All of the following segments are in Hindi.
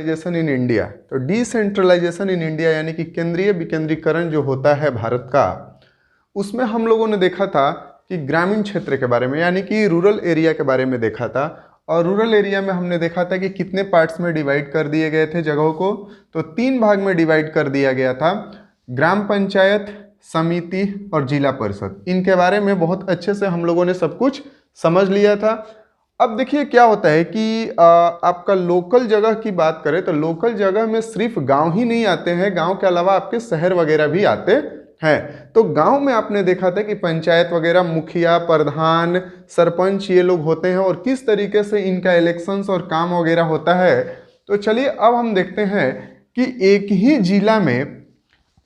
Decentralisation in India. तो डिसेंट्रलाइजेशन इन इंडिया यानी कि केंद्रीय विकेंद्रीकरण जो होता है भारत का, उसमें हम लोगों ने देखा था कि ग्रामीण क्षेत्र के बारे में यानी कि रूरल एरिया के बारे में देखा था। और रूरल एरिया में हमने देखा था कि कितने पार्ट्स में डिवाइड कर दिए गए थे जगहों को। तो 3 भाग में डिवाइड कर दिया गया था, ग्राम पंचायत, समिति और जिला परिषद। इनके बारे में बहुत अच्छे से हम लोगों ने सब कुछ समझ लिया था। अब देखिए क्या होता है कि आपका लोकल जगह की बात करें तो लोकल जगह में सिर्फ गांव ही नहीं आते हैं, गांव के अलावा आपके शहर वगैरह भी आते हैं। तो गांव में आपने देखा था कि पंचायत वगैरह, मुखिया, प्रधान, सरपंच ये लोग होते हैं और किस तरीके से इनका इलेक्शंस और काम वगैरह होता है। तो चलिए अब हम देखते हैं कि एक ही जिला में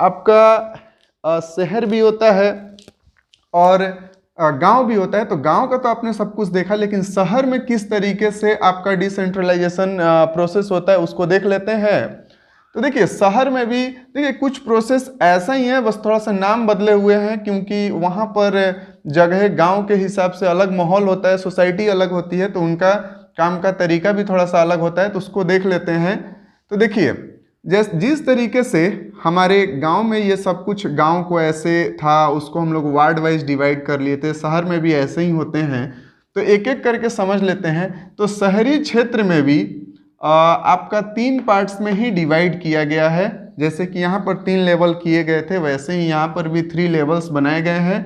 आपका शहर भी होता है और गांव भी होता है। तो गांव का तो आपने सब कुछ देखा, लेकिन शहर में किस तरीके से आपका डिसेंट्रलाइजेशन प्रोसेस होता है उसको देख लेते हैं। तो देखिए शहर में भी देखिए कुछ प्रोसेस ऐसा ही है, बस थोड़ा सा नाम बदले हुए हैं, क्योंकि वहाँ पर जगह गांव के हिसाब से अलग माहौल होता है, सोसाइटी अलग होती है, तो उनका काम का तरीका भी थोड़ा सा अलग होता है। तो उसको देख लेते हैं। तो देखिए जिस तरीके से हमारे गांव में ये सब कुछ गांव को ऐसे था, उसको हम लोग वार्ड वाइज डिवाइड कर लिए थे, शहर में भी ऐसे ही होते हैं। तो एक एक करके समझ लेते हैं। तो शहरी क्षेत्र में भी आपका 3 पार्ट्स में ही डिवाइड किया गया है। जैसे कि यहाँ पर 3 लेवल किए गए थे, वैसे ही यहाँ पर भी 3 लेवल्स बनाए गए हैं।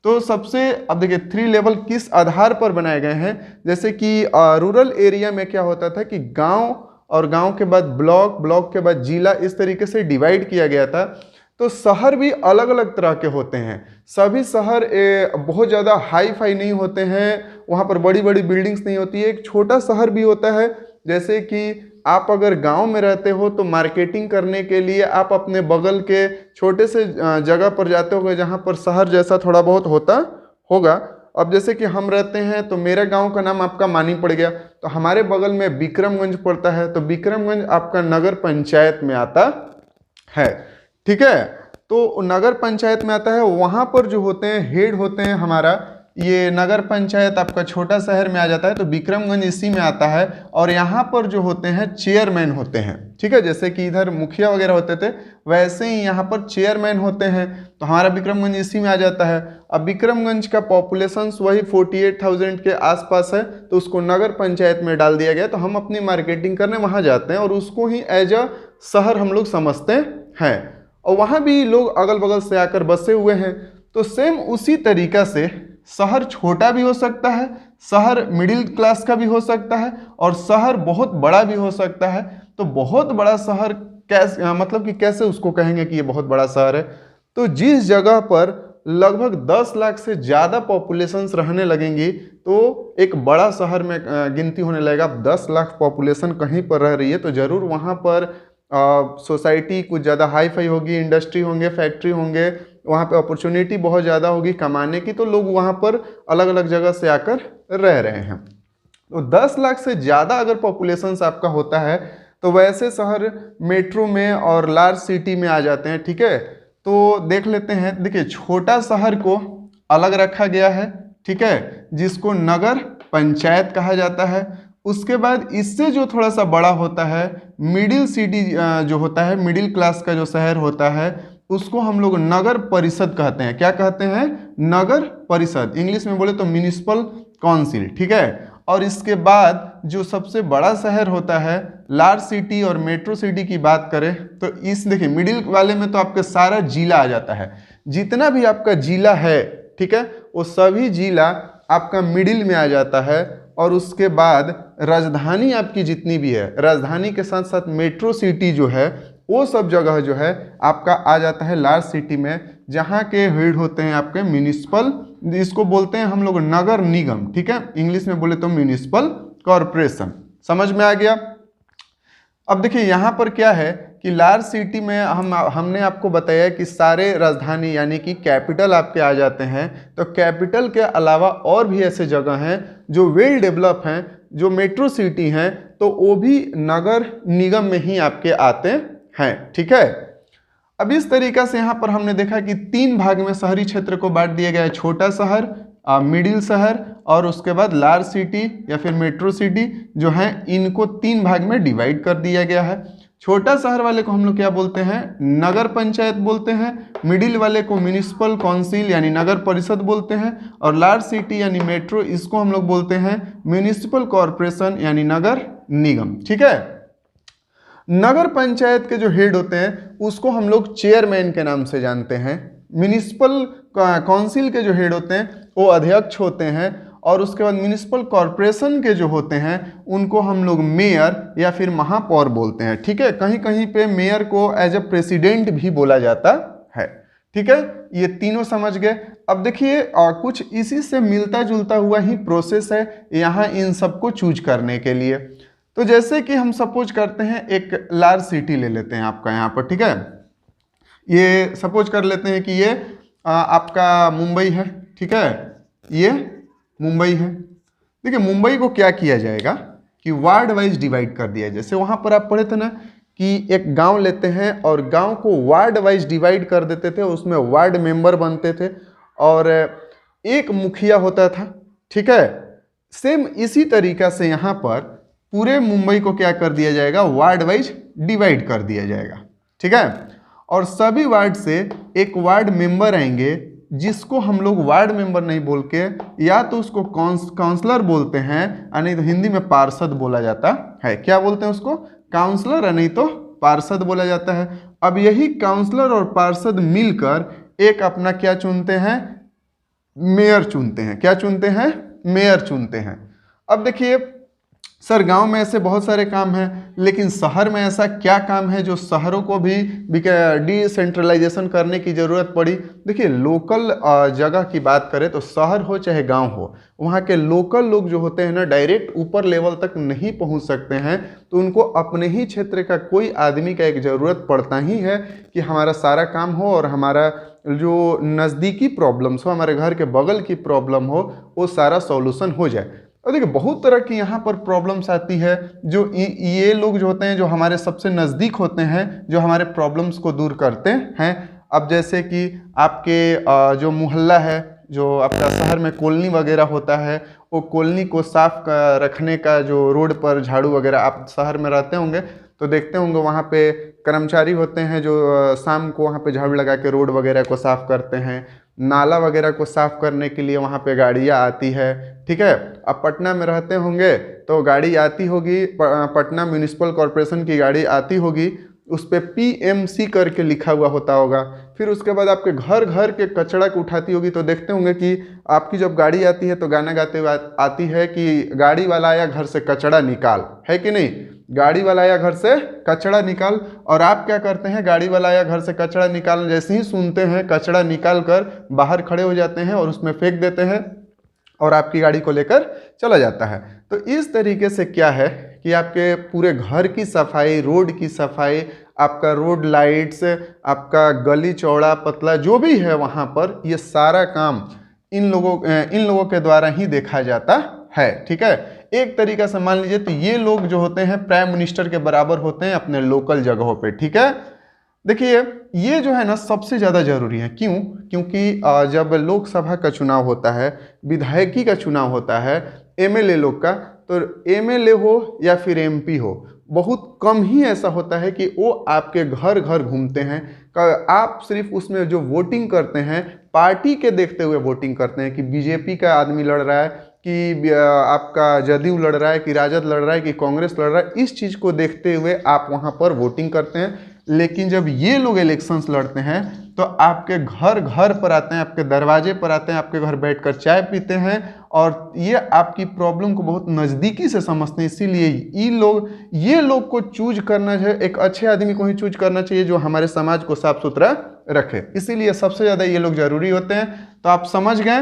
तो सबसे अब देखिए 3 लेवल किस आधार पर बनाए गए हैं। जैसे कि रूरल एरिया में क्या होता था कि गांव और गांव के बाद ब्लॉक, ब्लॉक के बाद जिला, इस तरीके से डिवाइड किया गया था। तो शहर भी अलग अलग तरह के होते हैं। सभी शहर बहुत ज़्यादा हाई फाई नहीं होते हैं, वहाँ पर बड़ी बड़ी बिल्डिंग्स नहीं होती है। एक छोटा शहर भी होता है, जैसे कि आप अगर गांव में रहते हो तो मार्केटिंग करने के लिए आप अपने बगल के छोटे से जगह पर जाते होगे जहाँ पर शहर जैसा थोड़ा बहुत होता होगा। अब जैसे कि हम रहते हैं तो मेरे गांव का नाम आपका मानी पड़ गया, तो हमारे बगल में विक्रमगंज पड़ता है, तो विक्रमगंज आपका नगर पंचायत में आता है। ठीक है, तो नगर पंचायत में आता है। वहाँ पर जो होते हैं हेड होते हैं हमारा, ये नगर पंचायत आपका छोटा शहर में आ जाता है, तो विक्रमगंज इसी में आता है। और यहाँ पर जो होते हैं चेयरमैन होते हैं। ठीक है, जैसे कि इधर मुखिया वगैरह होते थे, वैसे ही यहाँ पर चेयरमैन होते हैं। तो हमारा विक्रमगंज इसी में आ जाता है। अब विक्रमगंज का पॉपुलेशन वही 48,000 के आसपास है, तो उसको नगर पंचायत में डाल दिया गया। तो हम अपनी मार्केटिंग करने वहाँ जाते हैं और उसको ही एज अ शहर हम लोग समझते हैं, और वहाँ भी लोग अगल बगल से आकर बसे हुए हैं। तो सेम उसी तरीका से शहर छोटा भी हो सकता है, शहर मिडिल क्लास का भी हो सकता है, और शहर बहुत बड़ा भी हो सकता है। तो बहुत बड़ा शहर कैसे, मतलब कि कैसे उसको कहेंगे कि ये बहुत बड़ा शहर है। तो जिस जगह पर लगभग 10 लाख से ज़्यादा पॉपुलेशंस रहने लगेंगी तो एक बड़ा शहर में गिनती होने लगेगा। 10 लाख पॉपुलेशन कहीं पर रह रही है तो ज़रूर वहाँ पर सोसाइटी कुछ ज़्यादा हाई फाई होगी, इंडस्ट्री होंगे, फैक्ट्री होंगे, वहाँ पे अपॉर्चुनिटी बहुत ज़्यादा होगी कमाने की, तो लोग वहाँ पर अलग अलग जगह से आकर रह रहे हैं। तो 10 लाख से ज़्यादा अगर पॉपुलेशन आपका होता है तो वैसे शहर मेट्रो में और लार्ज सिटी में आ जाते हैं। ठीक है, तो देख लेते हैं। देखिए छोटा शहर को अलग रखा गया है, ठीक है, जिसको नगर पंचायत कहा जाता है। उसके बाद इससे जो थोड़ा सा बड़ा होता है मिडिल सिटी जो होता है, मिडिल क्लास का जो शहर होता है, उसको हम लोग नगर परिषद कहते हैं। क्या कहते हैं? नगर परिषद। इंग्लिश में बोले तो म्युनिसिपल काउंसिल। ठीक है, और इसके बाद जो सबसे बड़ा शहर होता है, लार्ज सिटी और मेट्रो सिटी की बात करें तो इस देखिए मिडिल वाले में तो आपका सारा जिला आ जाता है। जितना भी आपका जिला है, ठीक है, वो सभी जिला आपका मिडिल में आ जाता है। और उसके बाद राजधानी आपकी जितनी भी है, राजधानी के साथ साथ मेट्रो सिटी जो है, वो सब जगह जो है आपका आ जाता है लार्ज सिटी में, जहाँ के हेड होते हैं आपके म्युनिसिपल, इसको बोलते हैं हम लोग नगर निगम। ठीक है, इंग्लिश में बोले तो म्युनिसिपल कॉरपोरेशन। समझ में आ गया? अब देखिए यहाँ पर क्या है कि लार्ज सिटी में हमने आपको बताया कि सारे राजधानी यानी कि कैपिटल आपके आ जाते हैं। तो कैपिटल के अलावा और भी ऐसे जगह हैं जो वेल डेवलप हैं, जो मेट्रो सिटी हैं, तो वो भी नगर निगम में ही आपके आते हैं। ठीक है, अब इस तरीका से यहाँ पर हमने देखा कि 3 भाग में शहरी क्षेत्र को बांट दिया गया है। छोटा शहर, मिडिल शहर और उसके बाद लार्ज सिटी या फिर मेट्रो सिटी जो है, इनको 3 भाग में डिवाइड कर दिया गया है। छोटा शहर वाले को हम लोग क्या बोलते हैं, नगर पंचायत बोलते हैं। मिडिल वाले को म्यूनिसिपल काउंसिल यानी नगर परिषद बोलते हैं। और लार्ज सिटी यानी मेट्रो, इसको हम लोग बोलते हैं म्यूनिसिपल कॉरपोरेशन यानी नगर निगम। ठीक है। नगर पंचायत के जो हेड होते हैं उसको हम लोग चेयरमैन के नाम से जानते हैं। म्यूनिसिपल काउंसिल के जो हेड होते हैं वो अध्यक्ष होते हैं। और उसके बाद म्यूनिसिपल कॉरपोरेशन के जो होते हैं उनको हम लोग मेयर या फिर महापौर बोलते हैं। ठीक है। कहीं कहीं पे मेयर को एज ए प्रेसिडेंट भी बोला जाता है। ठीक है। ये तीनों समझ गए। अब देखिए कुछ इसी से मिलता जुलता हुआ ही प्रोसेस है यहाँ इन सबको चूज करने के लिए। तो जैसे कि हम सपोज करते हैं एक लार्ज सिटी ले लेते हैं आपका यहाँ पर। ठीक है। ये सपोज कर लेते हैं कि ये आपका मुंबई है। ठीक है। ये मुंबई है। देखिए मुंबई को क्या किया जाएगा कि वार्ड वाइज डिवाइड कर दिया। जैसे वहाँ पर आप पढ़े थे ना कि एक गांव लेते हैं और गांव को वार्ड वाइज डिवाइड कर देते थे, उसमें वार्ड मेंबर बनते थे और एक मुखिया होता था। ठीक है। सेम इसी तरीका से यहाँ पर पूरे मुंबई को क्या कर दिया जाएगा, वार्ड वाइज डिवाइड कर दिया जाएगा। ठीक है। और सभी वार्ड से एक वार्ड मेंबर आएंगे जिसको हम लोग वार्ड मेंबर नहीं बोल के या तो उसको काउंसलर बोलते हैं या नहीं तो हिंदी में पार्षद बोला जाता है। क्या बोलते हैं उसको, काउंसलर या नहीं तो पार्षद बोला जाता है। अब यही काउंसलर और पार्षद मिलकर एक अपना क्या चुनते हैं, मेयर चुनते हैं। क्या चुनते हैं, मेयर चुनते हैं। अब देखिए सर गांव में ऐसे बहुत सारे काम हैं, लेकिन शहर में ऐसा क्या काम है जो शहरों को भी डिसेंट्रलाइजेशन करने की ज़रूरत पड़ी। देखिए लोकल जगह की बात करें तो शहर हो चाहे गांव हो, वहाँ के लोकल लोग जो होते हैं ना डायरेक्ट ऊपर लेवल तक नहीं पहुँच सकते हैं। तो उनको अपने ही क्षेत्र का कोई आदमी का एक ज़रूरत पड़ता ही है कि हमारा सारा काम हो और हमारा जो नज़दीकी प्रॉब्लम्स हो, हमारे घर के बगल की प्रॉब्लम हो, वो सारा सॉल्यूशन हो जाए। और देखिए बहुत तरह की यहाँ पर प्रॉब्लम्स आती है जो ये लोग जो होते हैं जो हमारे सबसे नज़दीक होते हैं, जो हमारे प्रॉब्लम्स को दूर करते हैं। अब जैसे कि आपके जो मोहल्ला है, जो आपका शहर में कॉलोनी वगैरह होता है, वो कॉलोनी को साफ रखने का जो रोड पर झाड़ू वगैरह, आप शहर में रहते होंगे तो देखते होंगे वहाँ पे कर्मचारी होते हैं जो शाम को वहाँ पे झाड़ू लगा के रोड वगैरह को साफ़ करते हैं। नाला वगैरह को साफ़ करने के लिए वहाँ पे गाड़ियाँ आती है। ठीक है। अब पटना में रहते होंगे तो गाड़ी आती होगी, पटना म्यूनिसिपल कॉरपोरेशन की गाड़ी आती होगी, उस पर PMC करके लिखा हुआ होता होगा। फिर उसके बाद आपके घर घर के कचरा को उठाती होगी तो देखते होंगे कि आपकी जब गाड़ी आती है तो गाना गाते हुए आती है कि गाड़ी वाला आया घर से कचरा निकाल, है कि नहीं, गाड़ी वाला आया घर से कचरा निकाल। और आप क्या करते हैं, गाड़ी वाला आया घर से कचरा निकाल जैसे ही सुनते हैं कचरा निकाल कर बाहर खड़े हो जाते हैं और उसमें फेंक देते हैं और आपकी गाड़ी को लेकर चला जाता है। तो इस तरीके से क्या है कि आपके पूरे घर की सफाई, रोड की सफाई, आपका रोड लाइट्स, आपका गली चौड़ा पतला जो भी है वहाँ पर, ये सारा काम इन लोगों के द्वारा ही देखा जाता है। ठीक है। एक तरीका से मान लीजिए तो ये लोग जो होते हैं प्राइम मिनिस्टर के बराबर होते हैं अपने लोकल जगहों पे। ठीक है। देखिए ये जो है ना सबसे ज़्यादा जरूरी है। क्यों? क्योंकि जब लोकसभा का चुनाव होता है, विधायकी का चुनाव होता है, MLA लोग का, तो MLA हो या फिर MP हो, बहुत कम ही ऐसा होता है कि वो आपके घर घर घूमते हैं। आप सिर्फ उसमें जो वोटिंग करते हैं पार्टी के देखते हुए वोटिंग करते हैं कि BJP का आदमी लड़ रहा है, कि आपका जदयू लड़ रहा है, कि राजद लड़ रहा है, कि कांग्रेस लड़ रहा है, इस चीज़ को देखते हुए आप वहाँ पर वोटिंग करते हैं। लेकिन जब ये लोग इलेक्शंस लड़ते हैं तो आपके घर घर पर आते हैं, आपके दरवाजे पर आते हैं, आपके घर बैठकर चाय पीते हैं और ये आपकी प्रॉब्लम को बहुत नज़दीकी से समझते हैं। इसीलिए ये लोग को चूज करना है, एक अच्छे आदमी को ही चूज करना चाहिए जो हमारे समाज को साफ सुथरा रखे। इसीलिए सबसे ज़्यादा ये लोग जरूरी होते हैं। तो आप समझ गए।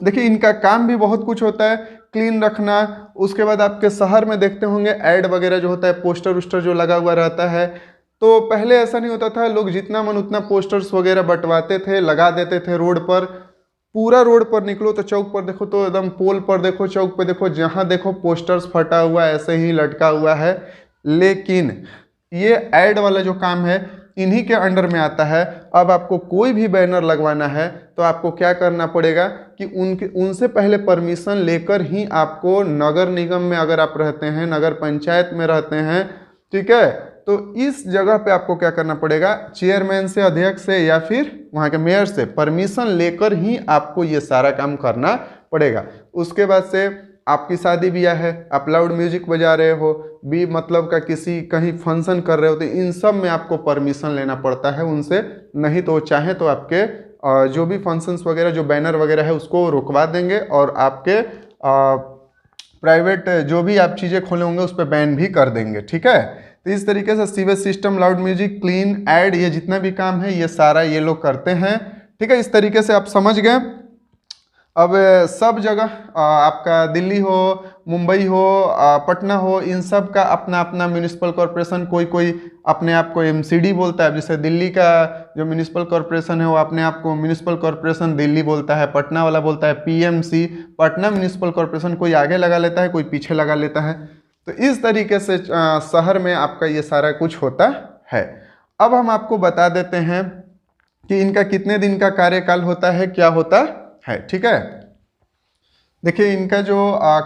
देखिए इनका काम भी बहुत कुछ होता है, क्लीन रखना। उसके बाद आपके शहर में देखते होंगे ऐड वगैरह जो होता है, पोस्टर वोस्टर जो लगा हुआ रहता है। तो पहले ऐसा नहीं होता था, लोग जितना मन उतना पोस्टर्स वगैरह बंटवाते थे, लगा देते थे रोड पर। पूरा रोड पर निकलो तो चौक पर देखो तो एकदम पोल पर देखो, चौक पर देखो, जहाँ देखो पोस्टर्स फटा हुआ ऐसे ही लटका हुआ है। लेकिन ये ऐड वाला जो काम है इन्हीं के अंडर में आता है। अब आपको कोई भी बैनर लगवाना है तो आपको क्या करना पड़ेगा कि उनसे पहले परमिशन लेकर ही आपको नगर निगम में अगर आप रहते हैं, नगर पंचायत में रहते हैं, ठीक है, तो इस जगह पे आपको क्या करना पड़ेगा, चेयरमैन से, अध्यक्ष से या फिर वहाँ के मेयर से परमिशन लेकर ही आपको ये सारा काम करना पड़ेगा। उसके बाद से आपकी शादी ब्याह है, आप लाउड म्यूजिक बजा रहे हो भी, मतलब का किसी कहीं फंक्शन कर रहे हो, तो इन सब में आपको परमिशन लेना पड़ता है उनसे, नहीं तो चाहे तो आपके जो भी फंक्शंस वगैरह, जो बैनर वगैरह है उसको रुकवा देंगे और आपके प्राइवेट जो भी आप चीज़ें खोले होंगे उस पर बैन भी कर देंगे, ठीक है। तो इस तरीके से sewage system, loud music, clean, ad, ये जितना भी काम है ये सारा ये लोग करते हैं, ठीक है। इस तरीके से आप समझ गए। अब सब जगह आपका दिल्ली हो, मुंबई हो, पटना हो, इन सब का अपना अपना म्यूनिसिपल कॉरपोरेशन, कोई अपने आप को एमसीडी बोलता है। जैसे दिल्ली का जो म्यूनिसिपल कॉरपोरेशन है वो अपने आप को म्यूनिसिपल कॉरपोरेशन दिल्ली बोलता है, पटना वाला बोलता है पीएमसी, पटना म्यूनिसिपल कॉरपोरेशन, कोई आगे लगा लेता है, कोई पीछे लगा लेता है। तो इस तरीके से शहर में आपका ये सारा कुछ होता है। अब हम आपको बता देते हैं कि इनका कितने दिन का कार्यकाल होता है, क्या होता है, ठीक है। देखिए इनका जो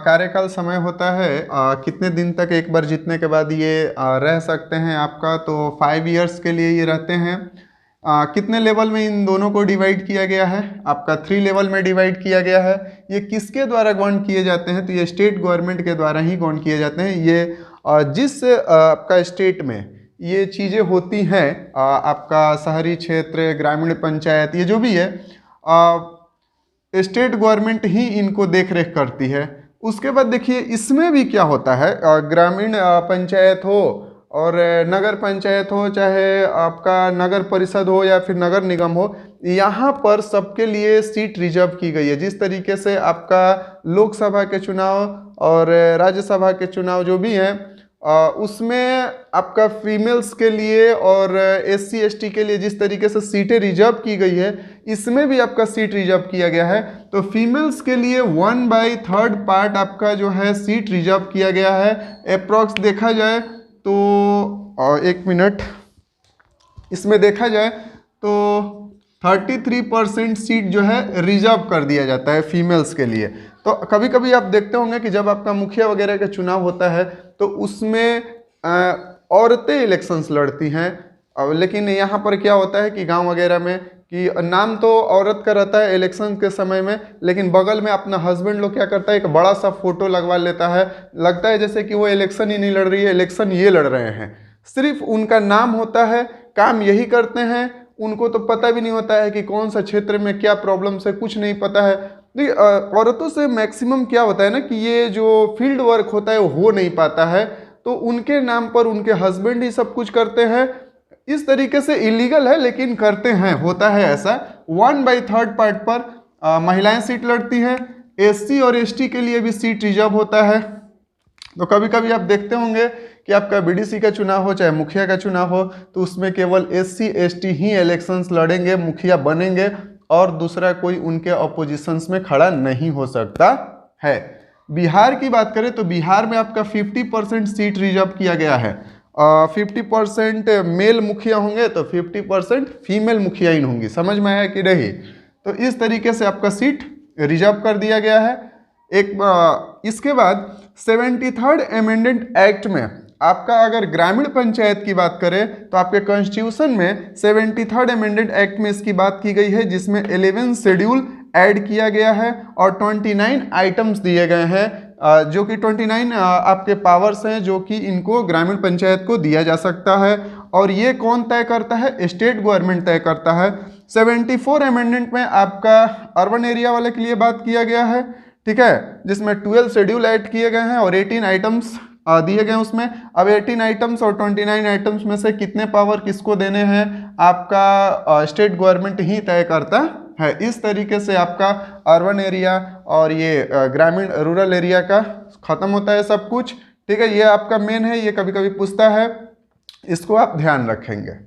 कार्यकाल समय होता है, कितने दिन तक एक बार जीतने के बाद ये रह सकते हैं आपका, तो 5 ईयर्स के लिए ये रहते हैं। कितने लेवल में इन दोनों को डिवाइड किया गया है, आपका 3 लेवल में डिवाइड किया गया है। ये किसके द्वारा गवर्न किए जाते हैं, तो ये स्टेट गवर्नमेंट के द्वारा ही गवर्न किए जाते हैं। ये जिस आपका स्टेट में ये चीज़ें होती हैं, आपका शहरी क्षेत्र, ग्रामीण पंचायत, ये जो भी है स्टेट गवर्नमेंट ही इनको देख रेख करती है। उसके बाद देखिए इसमें भी क्या होता है, ग्रामीण पंचायत हो और नगर पंचायत हो, चाहे आपका नगर परिषद हो या फिर नगर निगम हो, यहाँ पर सबके लिए सीट रिजर्व की गई है। जिस तरीके से आपका लोकसभा के चुनाव और राज्यसभा के चुनाव जो भी हैं उसमें आपका फीमेल्स के लिए और एससी एसटी के लिए जिस तरीके से सीटें रिजर्व की गई है, इसमें भी आपका सीट रिजर्व किया गया है। तो फीमेल्स के लिए 1/3 पार्ट आपका जो है सीट रिजर्व किया गया है। अप्रॉक्स देखा जाए तो 1 मिनट, इसमें देखा जाए तो 33% सीट जो है रिजर्व कर दिया जाता है फीमेल्स के लिए। तो कभी कभी आप देखते होंगे कि जब आपका मुखिया वगैरह का चुनाव होता है तो उसमें औरतें इलेक्शंस लड़ती हैं, लेकिन यहाँ पर क्या होता है कि गांव वगैरह में कि नाम तो औरत का रहता है इलेक्शन के समय में, लेकिन बगल में अपना हस्बैंड लोग क्या करता है, एक बड़ा सा फोटो लगवा लेता है, लगता है जैसे कि वो इलेक्शन ही नहीं लड़ रही है, इलेक्शन ये लड़ रहे हैं। सिर्फ उनका नाम होता है, काम यही करते हैं, उनको तो पता भी नहीं होता है कि कौन सा क्षेत्र में क्या प्रॉब्लम्स है, कुछ नहीं पता है। देखिए औरतों से मैक्सिमम क्या होता है ना कि ये जो फील्ड वर्क होता है वो हो नहीं पाता है, तो उनके नाम पर उनके हस्बैंड ही सब कुछ करते हैं। इस तरीके से इलीगल है लेकिन करते हैं, होता है ऐसा। 1/3 पार्ट पर महिलाएं सीट लड़ती हैं। एससी और एसटी के लिए भी सीट रिजर्व होता है। तो कभी कभी आप देखते होंगे कि आपका बीडीसी का चुनाव हो चाहे मुखिया का चुनाव हो, तो उसमें केवल एससी एसटी ही इलेक्शंस लड़ेंगे, मुखिया बनेंगे, और दूसरा कोई उनके अपोजिशंस में खड़ा नहीं हो सकता है। बिहार की बात करें तो बिहार में आपका 50% सीट रिजर्व किया गया है। 50% मेल मुखिया होंगे तो 50% फीमेल मुखियाइन होंगी। समझ में आया कि नहीं? तो इस तरीके से आपका सीट रिजर्व कर दिया गया है। इसके बाद 73rd अमेंडमेंट एक्ट में आपका अगर ग्रामीण पंचायत की बात करें तो आपके कॉन्स्टिट्यूशन में 73rd अमेंडमेंट एक्ट में इसकी बात की गई है, जिसमें 11 शेड्यूल ऐड किया गया है और 29 आइटम्स दिए गए हैं, जो कि 29 आपके पावर्स हैं जो कि इनको ग्रामीण पंचायत को दिया जा सकता है। और ये कौन तय करता है? स्टेट गवर्नमेंट तय करता है। 74 अमेंडमेंट में आपका अर्बन एरिया वाले के लिए बात किया गया है, ठीक है, जिसमें 12 शेड्यूल ऐड किए गए हैं और 18 आइटम्स दिए गए उसमें। अब 18 आइटम्स और 29 आइटम्स में से कितने पावर किसको देने हैं आपका स्टेट गवर्नमेंट ही तय करता है। इस तरीके से आपका अर्बन एरिया और ये ग्रामीण रूरल एरिया का खत्म होता है सब कुछ, ठीक है। ये आपका मेन है, ये कभी कभी पूछता है, इसको आप ध्यान रखेंगे।